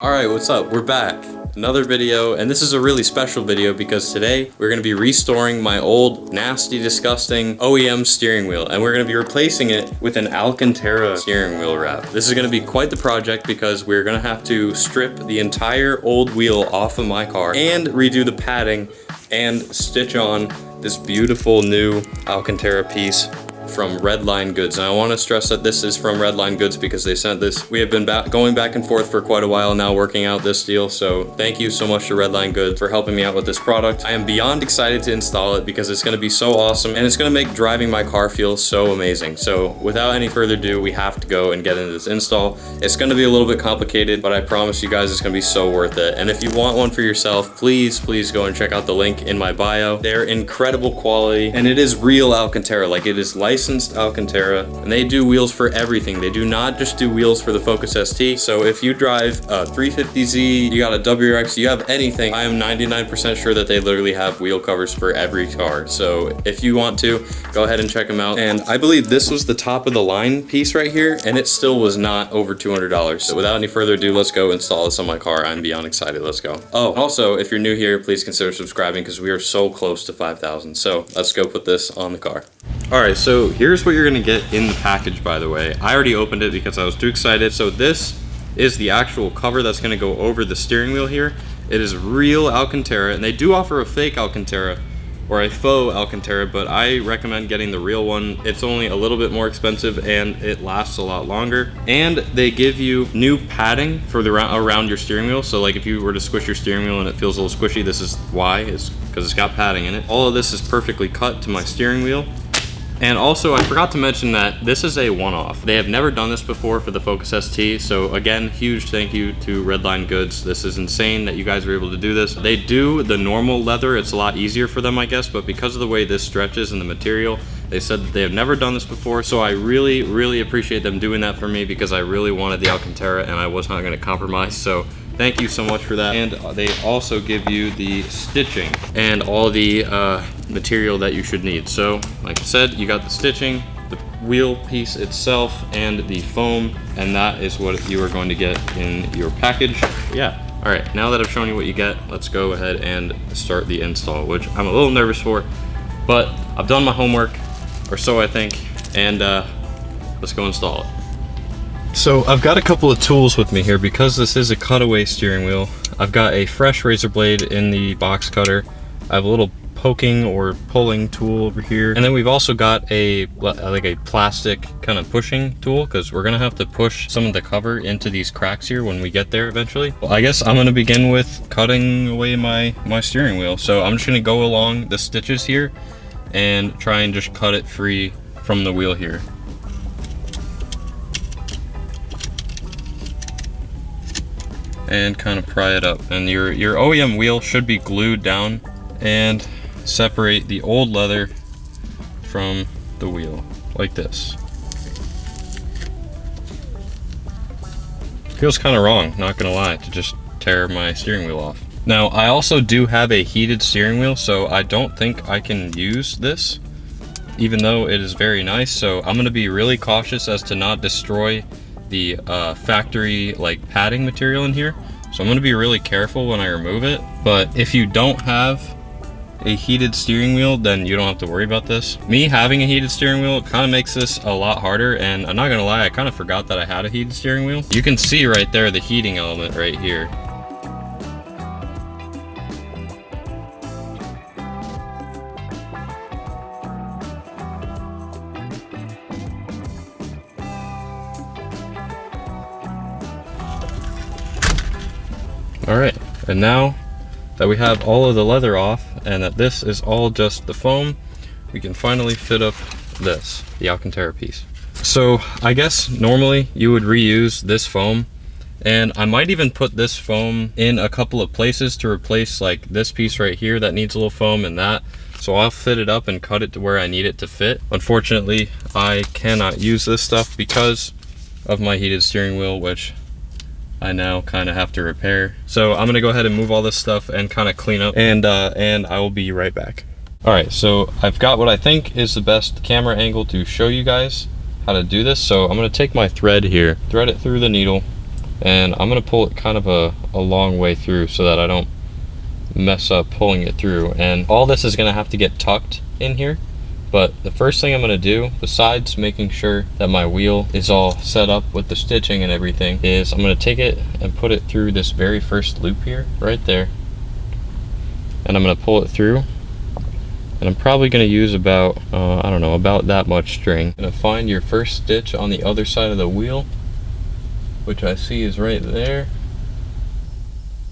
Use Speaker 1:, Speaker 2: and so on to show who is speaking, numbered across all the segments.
Speaker 1: Alright, what's up? We're back. Another video, and this is a really special video because today we're going to be restoring my old, nasty, disgusting OEM steering wheel, and we're going to be replacing it with an Alcantara steering wheel wrap. This is going to be quite the project because we're going to have to strip the entire old wheel off of my car and redo the padding and stitch on this beautiful new Alcantara piece from Redline goods. And I want to stress that this is from Redline goods because they sent this. We have been going back and forth for quite a while now working out this deal, so thank you so much to Redline goods for helping me out with this product. I am beyond excited to install it because it's going to be so awesome and it's going to make driving my car feel so amazing. So without any further ado, we have to go and get into this install. It's going to be a little bit complicated, but I promise you guys it's going to be so worth it. And if you want one for yourself, please go and check out the link in my bio. They're incredible quality and it is real Alcantara, like it is licensed Alcantara, and they do wheels for everything. They do not just do wheels for the Focus ST. So if you drive a 350Z, you got a WRX, you have anything, I am 99% sure that they literally have wheel covers for every car. So if you want to, go ahead and check them out. And I believe this was the top of the line piece right here, and it still was not over $200. So without any further ado, let's go install this on my car. I'm beyond excited. Let's go. Oh, also, if you're new here, please consider subscribing because we are so close to 5,000. So let's go put this on the car. All right, so here's what you're gonna get in the package, by the way. I already opened it because I was too excited. So this is the actual cover that's gonna go over the steering wheel here. It is real Alcantara, and they do offer a fake Alcantara or a faux Alcantara, but I recommend getting the real one. It's only a little bit more expensive and it lasts a lot longer. And they give you new padding for the around your steering wheel. So like if you were to squish your steering wheel and it feels a little squishy, this is why, is because it's got padding in it. All of this is perfectly cut to my steering wheel. And also, I forgot to mention that this is a one-off. They have never done this before for the Focus ST, so again, huge thank you to Redline Goods. This is insane that you guys were able to do this. They do the normal leather, it's a lot easier for them, I guess, but because of the way this stretches and the material, they said that they have never done this before, so I really appreciate them doing that for me because I really wanted the Alcantara and I was not gonna compromise, so thank you so much for that. And they also give you the stitching and all the material that you should need. So like I said, you got the stitching, the wheel piece itself, and the foam, and that is what you are going to get in your package. Yeah. All right, now that I've shown you what you get, let's go ahead and start the install, which I'm a little nervous for, but I've done my homework, or so I think, and let's go install it. So I've got a couple of tools with me here because this is a cutaway steering wheel. I've got a fresh razor blade in the box cutter. I have a little poking or pulling tool over here. And then we've also got a plastic kind of pushing tool because we're gonna have to push some of the cover into these cracks here when we get there eventually. Well, I guess I'm gonna begin with cutting away my steering wheel. So I'm just gonna go along the stitches here and try and just cut it free from the wheel here. And kind of pry it up, and your OEM wheel should be glued down, and separate the old leather from the wheel like this. Feels kind of wrong, not gonna lie, to just tear my steering wheel off. Now I also do have a heated steering wheel, so I don't think I can use this even though it is very nice. So I'm gonna be really cautious as to not destroy the factory like padding material in here, so I'm going to be really careful when I remove it. But if you don't have a heated steering wheel, then you don't have to worry about this. Me having a heated steering wheel kind of makes this a lot harder, and I'm not gonna lie, I kind of forgot that I had a heated steering wheel. You can see right there the heating element right here. All right, and now that we have all of the leather off and that this is all just the foam, we can finally fit up this, the Alcantara piece. So I guess normally you would reuse this foam, and I might even put this foam in a couple of places to replace like this piece right here that needs a little foam and that. So I'll fit it up and cut it to where I need it to fit. Unfortunately, I cannot use this stuff because of my heated steering wheel, which I now kind of have to repair. So I'm gonna go ahead and move all this stuff and kind of clean up, and I will be right back. All right, so I've got what I think is the best camera angle to show you guys how to do this. So I'm gonna take my thread here, thread it through the needle, And I'm gonna pull it kind of a long way through so that I don't mess up pulling it through. And all this is gonna have to get tucked in here. But the first thing I'm gonna do, besides making sure that my wheel is all set up with the stitching and everything, is I'm gonna take it and put it through this very first loop here, right there. And I'm gonna pull it through. And I'm probably gonna use about, I don't know, about that much string. Gonna find your first stitch on the other side of the wheel, which I see is right there.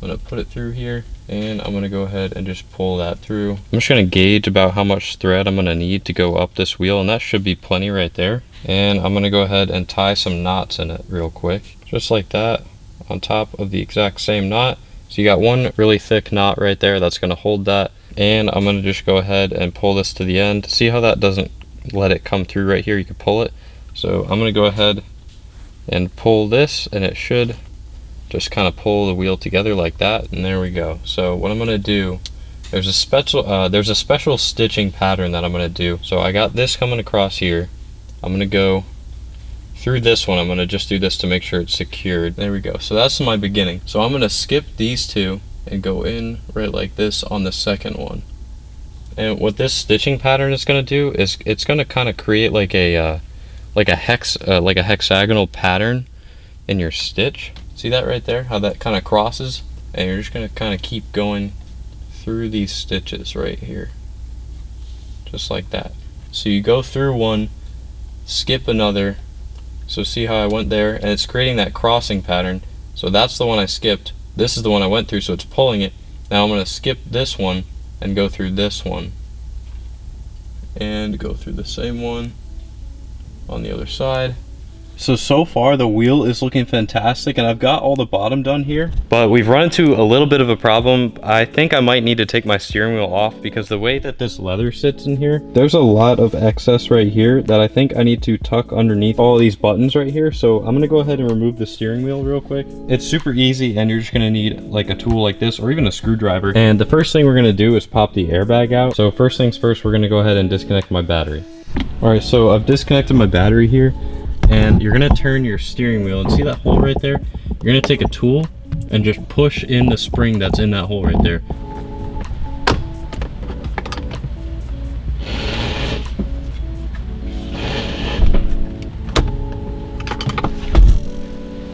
Speaker 1: I'm gonna put it through here, and I'm gonna go ahead and just pull that through. I'm just gonna gauge about how much thread I'm gonna need to go up this wheel, and that should be plenty right there. And I'm gonna go ahead and tie some knots in it real quick, just like that, on top of the exact same knot. So you got one really thick knot right there that's gonna hold that. And I'm gonna just go ahead and pull this to the end. See how that doesn't let it come through right here? You can pull it. So I'm gonna go ahead and pull this, and it should just kind of pull the wheel together like that, and there we go. So what I'm gonna do, there's a special stitching pattern that I'm gonna do. So I got this coming across here. I'm gonna go through this one. I'm gonna just do this to make sure it's secured. There we go. So that's my beginning. So I'm gonna skip these two and go in right like this on the second one. And what this stitching pattern is gonna do is it's gonna kind of create like a hexagonal pattern in your stitch. See that right there, how that kind of crosses? And you're just gonna kind of keep going through these stitches right here, just like that. So you go through one, skip another. So see how I went there, and it's creating that crossing pattern. So that's the one I skipped. This is the one I went through, so it's pulling it. Now I'm gonna skip this one and go through this one, and go through the same one on the other side. So far the wheel is looking fantastic, and I've got all the bottom done here. But we've run into a little bit of a problem. I think I might need to take my steering wheel off, because the way that this leather sits in here, there's a lot of excess right here that I think I need to tuck underneath all these buttons right here. So I'm gonna go ahead and remove the steering wheel real quick. It's super easy, and you're just gonna need like a tool like this, or even a screwdriver. And the first thing we're gonna do is pop the airbag out. So first things first, we're gonna go ahead and disconnect my battery. All right, so I've disconnected my battery here. And you're gonna turn your steering wheel, and see that hole right there? You're gonna take a tool and just push in the spring that's in that hole right there.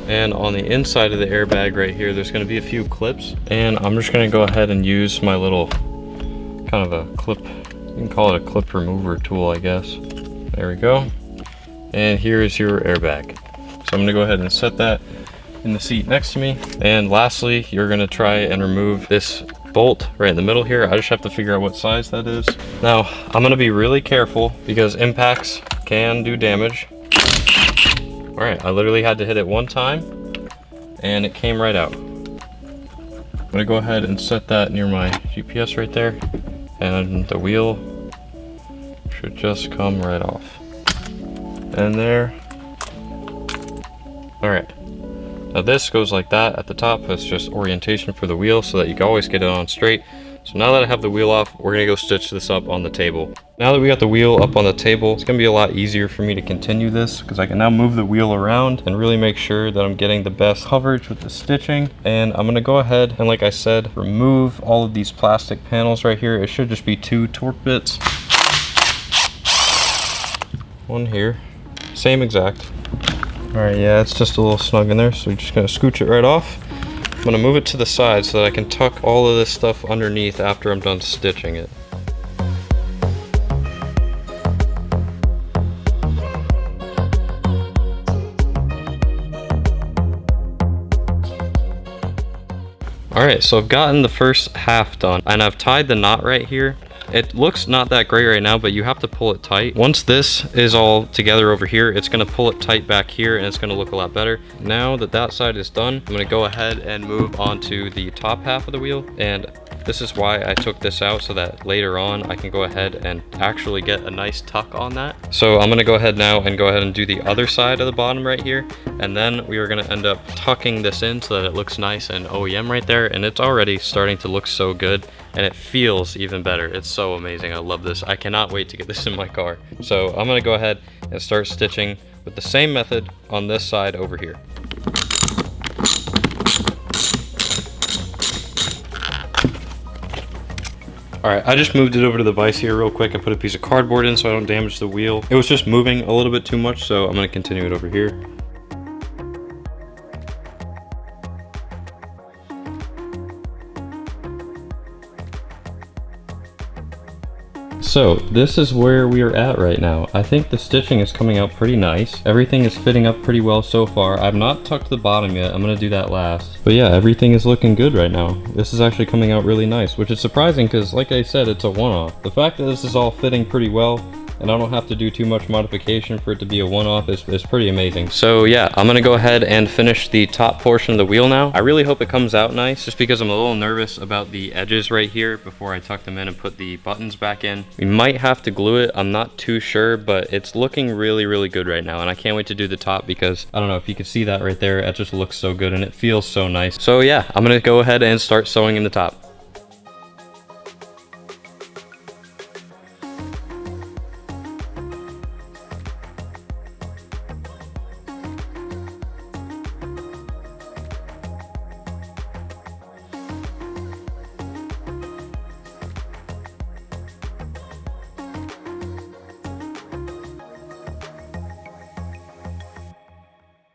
Speaker 1: And on the inside of the airbag right here, there's gonna be a few clips. And I'm just gonna go ahead and use my little kind of a clip, you can call it a clip remover tool, I guess. There we go. And here is your airbag. So I'm gonna go ahead and set that in the seat next to me. And lastly, you're gonna try and remove this bolt right in the middle here. I just have to figure out what size that is. Now, I'm gonna be really careful because impacts can do damage. All right, I literally had to hit it one time and it came right out. I'm gonna go ahead and set that near my GPS right there, and the wheel should just come right off. And there. All right. Now this goes like that at the top. That's just orientation for the wheel so that you can always get it on straight. So now that I have the wheel off, we're gonna go stitch this up on the table. Now that we got the wheel up on the table, it's gonna be a lot easier for me to continue this because I can now move the wheel around and really make sure that I'm getting the best coverage with the stitching. And I'm gonna go ahead and, like I said, remove all of these plastic panels right here. It should just be 2 torque bits. One here. Same exact. All right, yeah, it's just a little snug in there, so we're just gonna scooch it right off. I'm gonna move it to the side so that I can tuck all of this stuff underneath after I'm done stitching it. All right, so I've gotten the first half done, and I've tied the knot right here. It looks not that great right now, but you have to pull it tight. Once this is all together over here, it's gonna pull it tight back here, and it's gonna look a lot better. Now that that side is done, I'm gonna go ahead and move on to the top half of the wheel. And this is why I took this out, so that later on I can go ahead and actually get a nice tuck on that. So I'm gonna go ahead now and go ahead and do the other side of the bottom right here. And then we are gonna end up tucking this in so that it looks nice and OEM right there. And it's already starting to look so good, and it feels even better. It's so amazing. I love this. I cannot wait to get this in my car. So I'm gonna go ahead and start stitching with the same method on this side over here. All right, I just moved it over to the vise here real quick. I put a piece of cardboard in so I don't damage the wheel. It was just moving a little bit too much, so I'm gonna continue it over here. So this is where we are at right now. I think the stitching is coming out pretty nice. Everything is fitting up pretty well so far. I've not tucked the bottom yet. I'm gonna do that last. But yeah, everything is looking good right now. This is actually coming out really nice, which is surprising because like I said, it's a one-off. The fact that this is all fitting pretty well and I don't have to do too much modification for it to be a one-off is pretty amazing. So yeah, I'm gonna go ahead and finish the top portion of the wheel now. I really hope it comes out nice just because I'm a little nervous about the edges right here before I tuck them in and put the buttons back in. We might have to glue it, I'm not too sure, but it's looking really, really good right now. And I can't wait to do the top because I don't know if you can see that right there. It just looks so good and it feels so nice. So yeah, I'm gonna go ahead and start sewing in the top.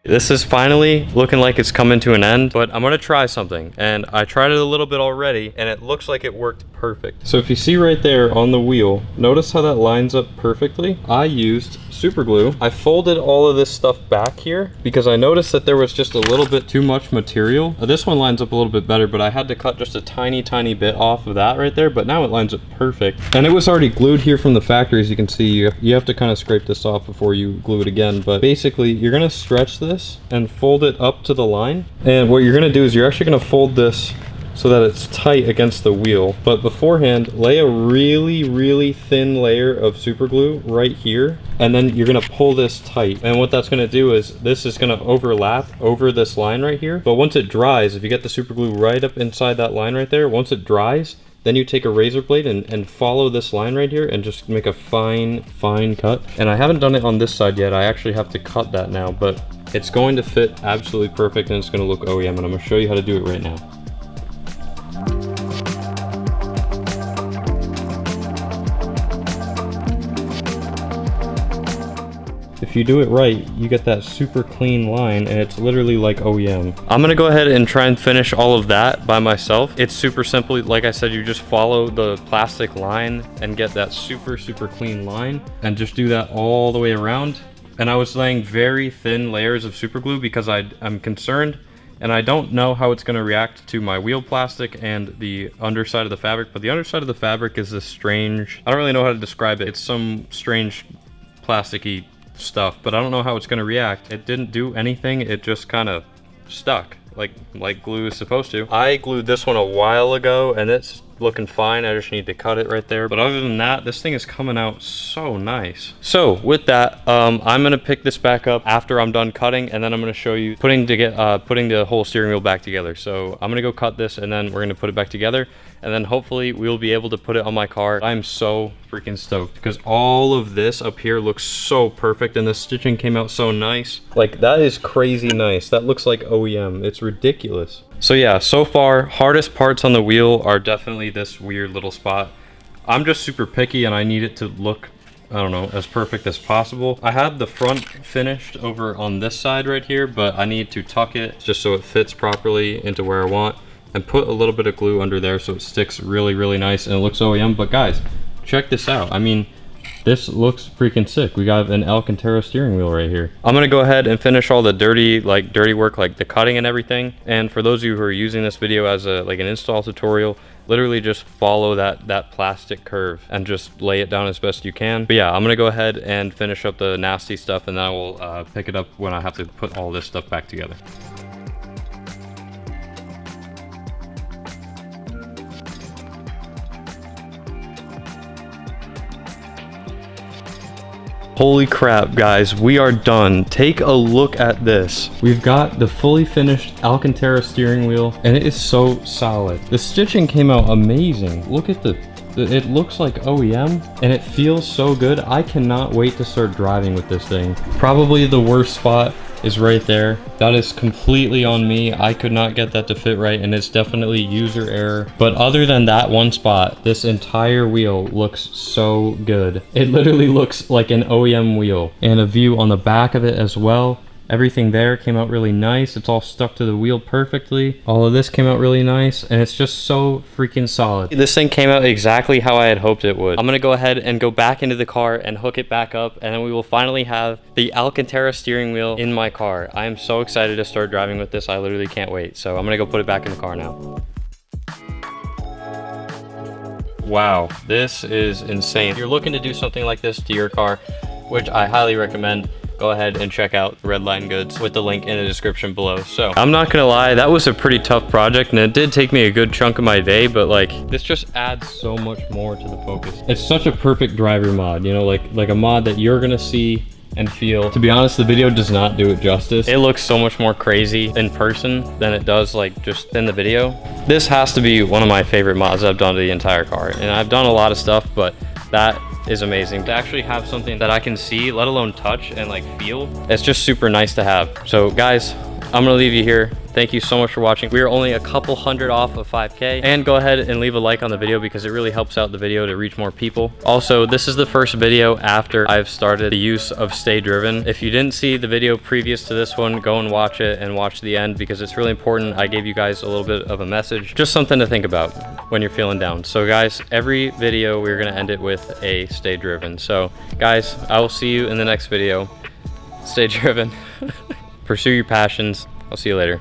Speaker 1: This is finally looking like it's coming to an end, but I'm gonna try something. And I tried it a little bit already and it looks like it worked perfect. So if you see right there on the wheel, notice how that lines up perfectly? I used super glue. I folded all of this stuff back here because I noticed that there was just a little bit too much material. This one lines up a little bit better, but I had to cut just a tiny bit off of that right there, but now it lines up perfect. And it was already glued here from the factory, as you can see. You have to kind of scrape this off before you glue it again, but basically you're gonna stretch this and fold it up to the line. And what you're gonna do is you're actually gonna fold this so that it's tight against the wheel. But beforehand, lay a really thin layer of super glue right here, and then you're gonna pull this tight. And what that's gonna do is this is gonna overlap over this line right here. But once it dries, if you get the super glue right up inside that line right there, once it dries, then you take a razor blade and follow this line right here and just make a fine cut. And I haven't done it on this side yet. I actually have to cut that now, but it's going to fit absolutely perfect and it's gonna look OEM, and I'm gonna show you how to do it right now. If you do it right, you get that super clean line and it's literally like OEM. I'm gonna go ahead and try and finish all of that by myself. It's super simple. Like I said, you just follow the plastic line and get that super clean line and just do that all the way around. And I was laying very thin layers of super glue because I'm concerned and I don't know how it's gonna react to my wheel plastic and the underside of the fabric, but the underside of the fabric is this strange, I don't really know how to describe it. It's some strange plasticky stuff, but I don't know how it's gonna react. It didn't do anything, it just kind of stuck like glue is supposed to. I glued this one a while ago and it's looking fine. I just need to cut it right there, but other than that, this thing is coming out so nice. So with that, I'm gonna pick this back up after I'm done cutting, and then I'm gonna show you putting the whole steering wheel back together. So I'm gonna go cut this and then we're gonna put it back together, and then hopefully we'll be able to put it on my car. I'm so freaking stoked because all of this up here looks so perfect and the stitching came out so nice. Like, that is crazy nice. That looks like OEM. It's ridiculous. So yeah, so far, hardest parts on the wheel are definitely this weird little spot. I'm just super picky and I need it to look, I don't know, as perfect as possible. I had the front finished over on this side right here, but I need to tuck it just so it fits properly into where I want, and put a little bit of glue under there so it sticks really nice and it looks OEM. But guys, check this out. I mean, this looks freaking sick. We got an Alcantara steering wheel right here. I'm gonna go ahead and finish all the dirty work, like the cutting and everything. And for those of you who are using this video as an install tutorial, literally just follow that plastic curve and just lay it down as best you can. But yeah, I'm gonna go ahead and finish up the nasty stuff, and then I will pick it up when I have to put all this stuff back together. Holy crap, guys, we are done. Take a look at this. We've got the fully finished Alcantara steering wheel, and it is so solid. The stitching came out amazing. Look at it looks like OEM, and it feels so good. I cannot wait to start driving with this thing. Probably the worst spot is right there. That is completely on me. I could not get that to fit right, and it's definitely user error. But other than that one spot, this entire wheel looks so good. It literally looks like an OEM wheel. And a view on the back of it as well. Everything there came out really nice. It's all stuck to the wheel perfectly. All of this came out really nice, and it's just so freaking solid. This thing came out exactly how I had hoped it would. I'm gonna go ahead and go back into the car and hook it back up, and then we will finally have the Alcantara steering wheel in my car. I am so excited to start driving with this. I literally can't wait. So I'm gonna go put it back in the car now. Wow, this is insane. If you're looking to do something like this to your car, which I highly recommend, go ahead and check out Redline goods with the link in the description below. So I'm not gonna lie, that was a pretty tough project, and it did take me a good chunk of my day, but like this just adds so much more to the Focus. It's such a perfect driver mod, you know, like a mod that you're gonna see and feel. To be honest, the video does not do it justice. It looks so much more crazy in person than it does like just in the video. This has to be one of my favorite mods I've done to the entire car, and I've done a lot of stuff, but that is amazing. To actually have something that I can see, let alone touch and like feel, it's just super nice to have. So guys, I'm gonna leave you here. Thank you so much for watching. We are only a couple hundred off of 5K, and go ahead and leave a like on the video because it really helps out the video to reach more people. Also, this is the first video after I've started the use of Stay Driven. If you didn't see the video previous to this one, go and watch it and watch the end because it's really important. I gave you guys a little bit of a message, just something to think about when you're feeling down. So guys, every video we're gonna end it with a Stay Driven. So guys, I will see you in the next video. Stay driven. Pursue your passions. I'll see you later.